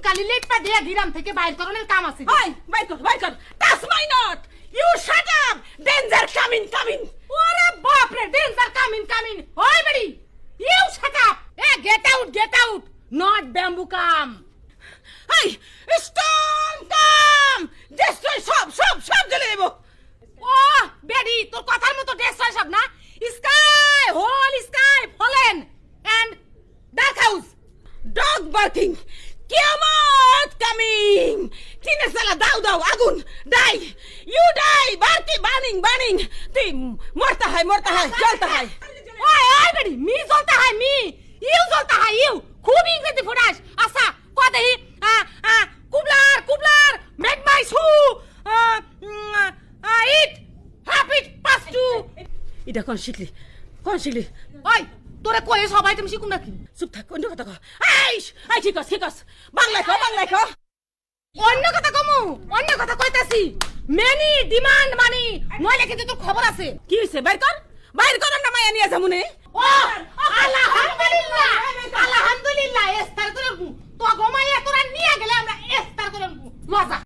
কালি late পা দিয়া dirham থেকে বাইর করনের কাম আছে হাই বাইর কর touch my not you shut up danger coming ওরে বাপ রে ডেঞ্জার কামিং ওই বেড়ি ইউ শাট আপ এ get out not bamboo come high stone come destroy সব জ্বলে দেব ও বেডি তোর কথার মতো ডেস্ট্রয় সব না sky whole sky fallen and dark house dog barking কিয়ামত কামিং টিনের সালা দাও আগুন ডাই ইউ ডাই বার্কি বার্নিং তুই মরতা হয় জ্বলতা হয় ওই বেডি মি জ্বলতা হয় মি ইউ জ্বলতা হয় ইউ খুব ইংরেজি ফরাস আচ্ছা কদেই কুবলার make my shoe it হ্যাপিট pass to এটা কোন শিখলি ওই তোরে কই সবাই তুমি শিখুন নাকি চুপ থাক অন্য কথা কহ আই ঠিক আছে বাংলায় কহ অন্য কথা কইতাছি মেনি ডিমান্ড মানি নইলে কিন্তু তোর খবর আছে কি হইছে বাইর কর না মায়া নিয়ে যামুনে ও আলহামদুলিল্লাহ